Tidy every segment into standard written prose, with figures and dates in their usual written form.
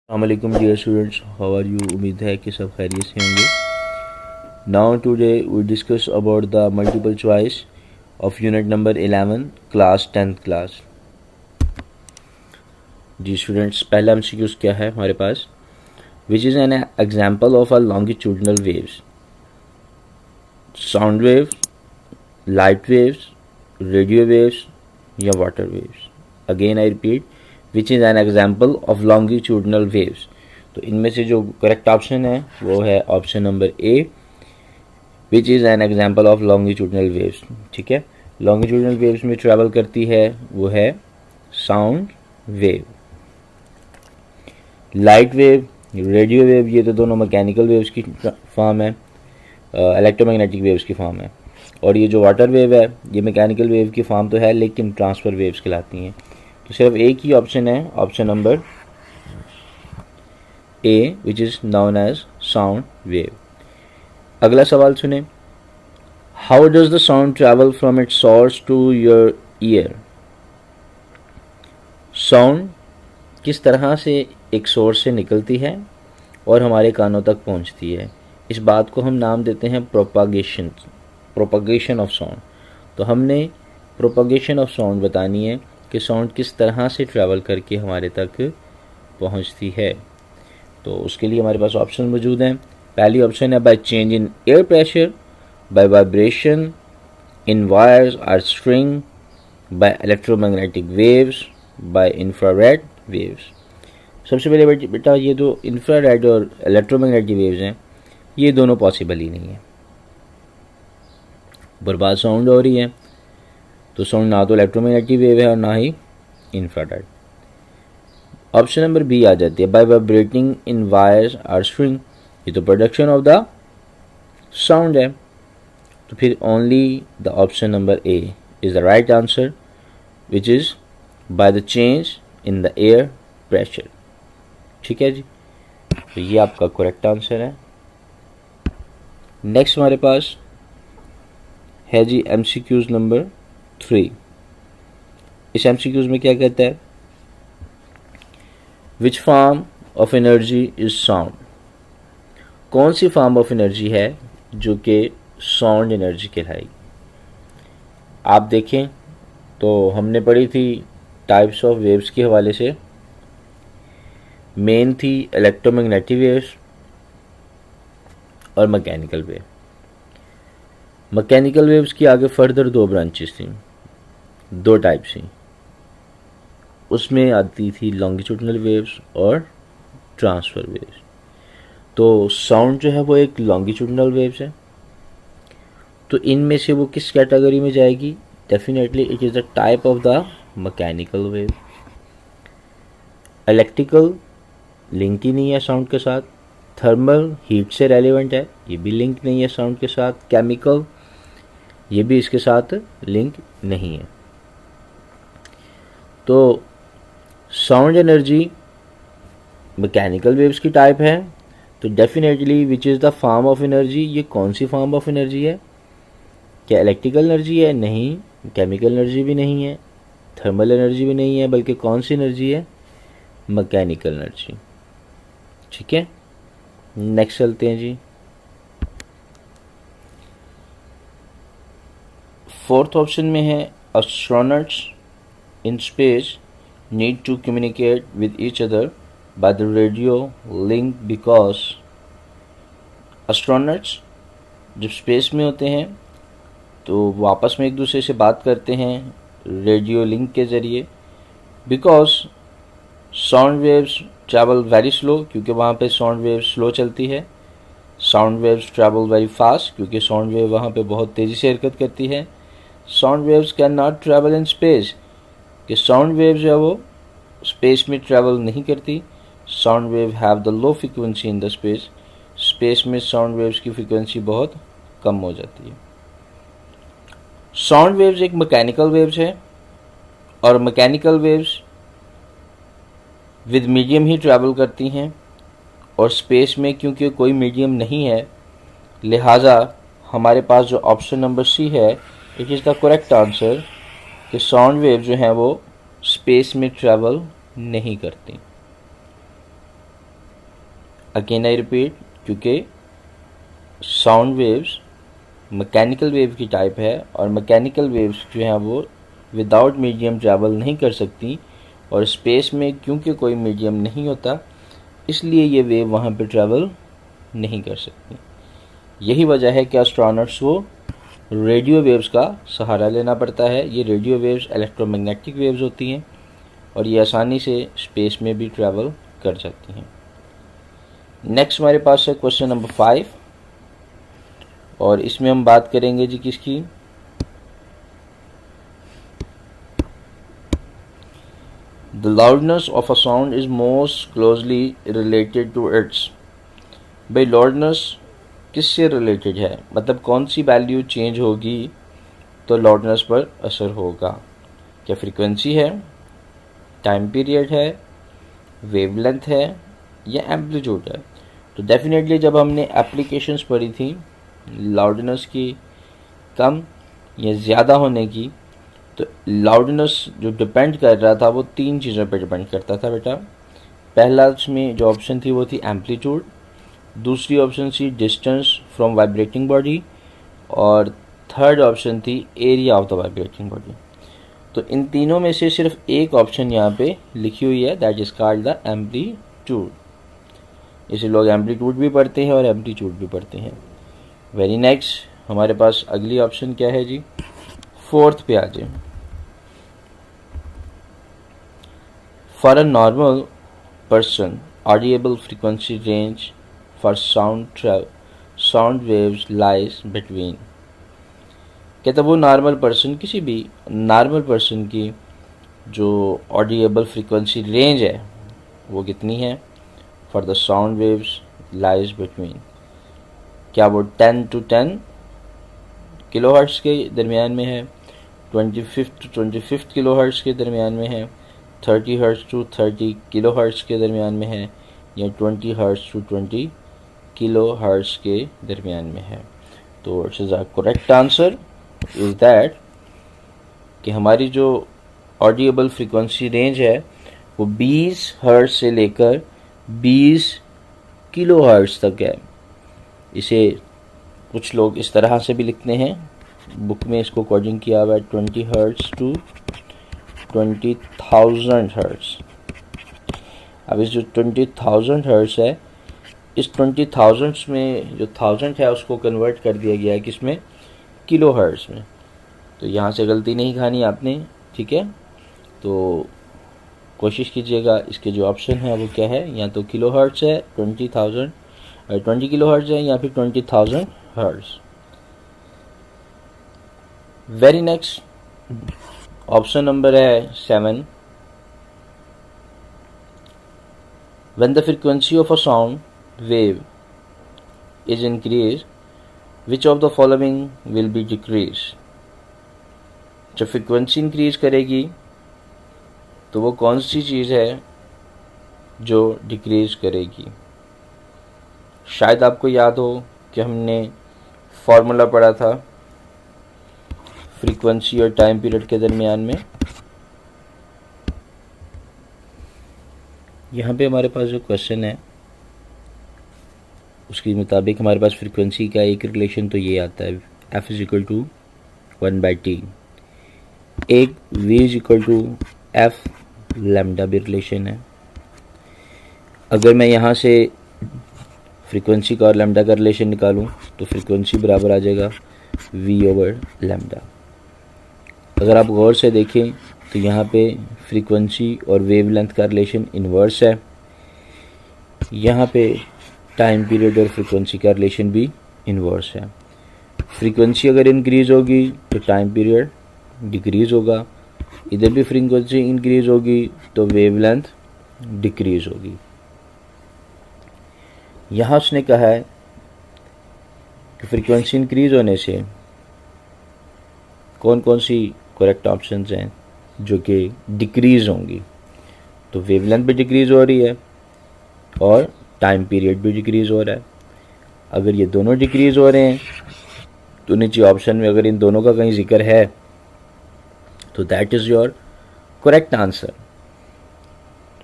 अस्सलामुअलैकुम dear students, how are you. उम्मीद है कि सब खैरियत से होंगे। Now today we discuss about the multiple choice of unit number 11 class 10th class. जी स्टूडेंट्स, पहला एमसीक्यूज क्या है हमारे पास, which is an example of a longitudinal waves, sound wave, light waves, radio waves या water waves. Again I repeat, which is an example of longitudinal waves. तो इनमें से जो करेक्ट ऑप्शन है वो है option number A, which is an example of longitudinal waves. ठीक है, लॉन्गिट्यूडनल वेव्स में ट्रैवल करती है वो है sound wave. Light wave, radio wave, ये तो दोनों मैकेनिकल वेव्स की फॉर्म है, इलेक्ट्रोमैग्नेटिक वेव्स की फॉर्म है। और ये जो वाटर वेव है ये मैकेनिकल वेव की फॉर्म तो है लेकिन ट्रांसफर वेव्स कहलाती हैं। तो सिर्फ एक ही ऑप्शन है, option number A, which is known as sound wave. अगला सवाल सुने, how does the sound travel from its source to your ear. Sound किस तरह से एक सोर्स से निकलती है और हमारे कानों तक पहुंचती है, इस बात को हम नाम देते हैं प्रोपगेशन ऑफ साउंड। तो हमने प्रोपगेशन ऑफ साउंड बतानी है कि साउंड किस तरह से ट्रैवल करके हमारे तक पहुंचती है। तो उसके लिए हमारे पास ऑप्शन मौजूद हैं। पहली ऑप्शन है by change in air pressure, by vibration in wires और string, by electromagnetic waves, by infrared waves. सबसे पहले बेटा ये जो इंफ्रारेड और इलेक्ट्रोमैग्नेटिक वेव्स हैं ये दोनों पॉसिबल ही नहीं है, बर्बाद साउंड हो रही है। तो साउंड ना तो इलेक्ट्रोमैग्नेटिक वेव है और ना ही इंफ्रारेड। ऑप्शन नंबर बी आ जाती है बाय वाइब्रेटिंग इन वायर्स और स्ट्रिंग, ये तो प्रोडक्शन ऑफ द साउंड है। तो फिर only the option number A is the right answer, which is by the change in the air pressure. ठीक है जी, तो ये आपका करेक्ट आंसर है। नेक्स्ट हमारे पास है जी एमसीक्यूज नंबर 3। इस एमसीक्यूज में क्या कहता है, which form of energy is sound. कौन सी फॉर्म ऑफ एनर्जी है जो कि साउंड एनर्जी कहलाएगी। आप देखें तो हमने पढ़ी थी टाइप्स ऑफ वेव्स के हवाले से, मेन थी इलेक्ट्रोमैग्नेटिक वेव्स और मैकेनिकल वेव। मैकेनिकल वेव्स की आगे फर्दर दो ब्रांचेस थी, दो टाइप्स थी, उसमें आती थी लॉन्गिट्यूडनल वेव्स और ट्रांसफर वेव्स। तो साउंड जो है वो एक लॉन्गिट्यूडनल वेव्स है। तो इनमें से वो किस कैटेगरी में जाएगी, definitely it is the type of the mechanical wave. Electrical link ही नहीं है साउंड के साथ, थर्मल हीट से रेलिवेंट है, ये भी लिंक नहीं है साउंड के साथ, केमिकल ये भी इसके साथ लिंक नहीं है। तो साउंड एनर्जी मैकेनिकल वेव्स की टाइप है। तो definitely which is the form of energy, ये कौन सी फॉर्म ऑफ एनर्जी है, क्या इलेक्ट्रिकल एनर्जी है, नहीं, केमिकल एनर्जी भी नहीं है, थर्मल एनर्जी भी नहीं है, बल्कि कौन सी एनर्जी है, मैकेनिकल एनर्जी। ठीक है, नेक्स्ट चलते हैं जी। फोर्थ ऑप्शन में है astronauts in space need to communicate with each other by the radio link because astronauts जब स्पेस में होते हैं तो वो आपस में एक दूसरे से बात करते हैं रेडियो लिंक के ज़रिए, because sound waves travel very slow, क्योंकि वहाँ पे साउंड वेव स्लो चलती है। Sound waves travel very fast, क्योंकि साउंड वेव वहाँ पे बहुत तेज़ी से हरकत करती है। Sound waves can not travel in space, कि साउंड वेव जो है वो स्पेस में ट्रैवल नहीं करती। Sound wave have the low frequency in the space, space में साउंड वेव्स की फ्रीक्वेंसी बहुत कम हो जाती है। साउंड वेव्स एक मैकेनिकल वेव्स है और mechanical waves with medium he travel करती हैं, और स्पेस में क्योंकि कोई मीडियम नहीं है लिहाजा हमारे पास जो ऑप्शन नंबर सी है it is the correct answer, कि साउंड वेव जो हैं वो स्पेस में ट्रैवल नहीं करती। अगेन आई रिपीट, क्योंकि साउंड वेव्स मैकेनिकल वेव की टाइप है और मैकेनिकल वेव्स जो हैं वो विदाउट मीडियम ट्रैवल नहीं कर सकती, और स्पेस में क्योंकि कोई मीडियम नहीं होता इसलिए ये वेव वहाँ पे ट्रैवल नहीं कर सकती। यही वजह है कि एस्ट्रोनॉट्स को रेडियो वेव्स का सहारा लेना पड़ता है। ये रेडियो वेव्स इलेक्ट्रोमैग्नेटिक वेव्स होती हैं और ये आसानी से स्पेस में भी ट्रैवल कर जाती हैं। नेक्स्ट हमारे पास है क्वेश्चन नंबर 5 और इसमें हम बात करेंगे जी किसकी, the loudness of a sound is most closely related to its. भाई लाउडनेस किससे रिलेटेड है, मतलब कौन सी वैल्यू चेंज होगी तो लाउडनेस पर असर होगा। क्या फ्रीक्वेंसी है, टाइम पीरियड है, वेवलेंथ है या एम्पलीट्यूड है। तो डेफिनेटली जब हमने एप्लीकेशंस पढ़ी थी लाउडनेस की कम या ज़्यादा होने की, तो लाउडनेस जो डिपेंड कर रहा था वो 3 चीज़ों पर डिपेंड करता था बेटा। पहला उसमें जो ऑप्शन थी वो थी एम्पलीट्यूड, दूसरी ऑप्शन थी डिस्टेंस फ्रॉम वाइब्रेटिंग बॉडी और थर्ड ऑप्शन थी area of the vibrating body. तो इन तीनों में से सिर्फ एक ऑप्शन यहाँ पे लिखी हुई है, that is called the amplitude. इसे लोग एम्पलीट्यूड भी पढ़ते हैं और एम्पलीट्यूड भी पढ़ते हैं। वेरी नेक्स्ट हमारे पास अगली ऑप्शन क्या है जी, 4th पे आ जाए। For a normal person audible frequency range for sound waves lies between. कहता वो नॉर्मल पर्सन, किसी भी नॉर्मल पर्सन की जो ऑडिएबल फ्रीक्वेंसी रेंज है वो कितनी है, for the sound waves lies between. क्या वो 10 to 10 किलोहर्ट्ज़ के दरमियान में है, 25 to 25 किलोहर्ट्ज़ के दरमियान में है, 30 हर्ट्ज़ to 30 किलोहर्ट्ज़ के दरमियान में है या 20 हर्ट्ज़ to 20 किलोहर्ट्ज़ के दरमियान में है। तो it's the correct answer is that कि हमारी जो ऑडिएबल फ्रीक्वेंसी रेंज है वो 20 हर्ट्ज़ से लेकर 20 किलोहर्ट्ज़ तक है। इसे कुछ लोग इस तरह से भी लिखते हैं, बुक में इसको कोडिंग किया हुआ है 20 हर्ट्ज़ to 20,000 हर्ट्ज़। अब इस जो 20,000 हर्ट्ज़ है, इस 20,000 में जो 1000 है उसको कन्वर्ट कर दिया गया है किसमें, किलो हर्ट्ज़ में। तो यहाँ से गलती नहीं खानी आपने, ठीक है। तो कोशिश कीजिएगा इसके जो ऑप्शन है वो क्या है, या तो किलो हर्ट्ज़ है 20 किलो हर्ट्ज़ है या फिर 20,000 hertz. Very next option number है 7। When the frequency of a sound wave is increased, which of the following will be decreased। जब फ्रीक्वेंसी इंक्रीज करेगी तो वो कौन सी चीज़ है जो डिक्रीज करेगी। शायद आपको याद हो कि हमने फॉर्मूला पढ़ा था फ्रीक्वेंसी और टाइम पीरियड के दरमियान में। यहाँ पे हमारे पास जो क्वेश्चन है उसके मुताबिक हमारे पास फ्रीक्वेंसी का एक रिलेशन तो ये आता है, F is equal to 1/T। एक V is equal to F lambda भी रिलेशन है। अगर मैं यहाँ से फ्रीक्वेंसी का और लैम्डा का रिलेशन निकालूँ तो फ्रीक्वेंसी बराबर आ जाएगा V/लैम्डा। अगर आप गौर से देखें तो यहाँ पे फ्रीक्वेंसी और वेवलेंथ का रिलेशन इन्वर्स है, यहाँ पे टाइम पीरियड और फ्रीक्वेंसी का रिलेशन भी इन्वर्स है। फ्रीक्वेंसी अगर इंक्रीज होगी तो टाइम पीरियड डिक्रीज होगा, इधर भी फ्रीक्वेंसी इंक्रीज होगी तो वेवलेंथ डिक्रीज होगी। यहाँ उसने कहा है कि फ्रीक्वेंसी इंक्रीज होने से कौन कौन सी करेक्ट ऑप्शंस हैं जो कि डिक्रीज होंगी। तो वेवलेंथ भी डिक्रीज हो रही है और टाइम पीरियड भी डिक्रीज हो रहा है। अगर ये दोनों डिक्रीज हो रहे हैं तो नीचे ऑप्शन में अगर इन दोनों का कहीं जिक्र है तो that is your correct answer.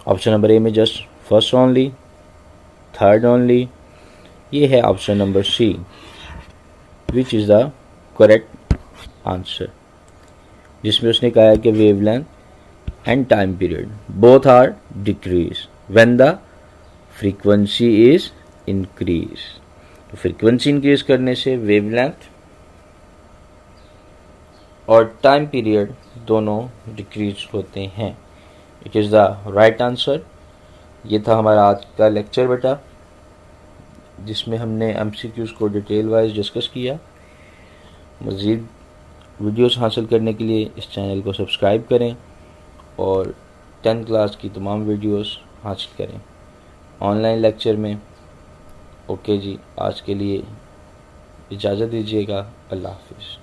Option number a में just first only, third only. ये है option number c, which is the correct answer, जिसमें उसने कहा है कि wavelength and time period both are decrease when the frequency is increase. तो frequency increase करने से वेवलेंथ और टाइम पीरियड दोनों डिक्रीज होते हैं। It is the right answer. ये था हमारा आज का लेक्चर बेटा, जिसमें हमने MCQs को डिटेल वाइज डिस्कस किया। मज़ीद वीडियोस हासिल करने के लिए इस चैनल को सब्सक्राइब करें और 10th क्लास की तमाम वीडियोस हासिल करें ऑनलाइन लेक्चर में। ओके जी, आज के लिए इजाज़त दीजिएगा। अल्लाह हाफिज़।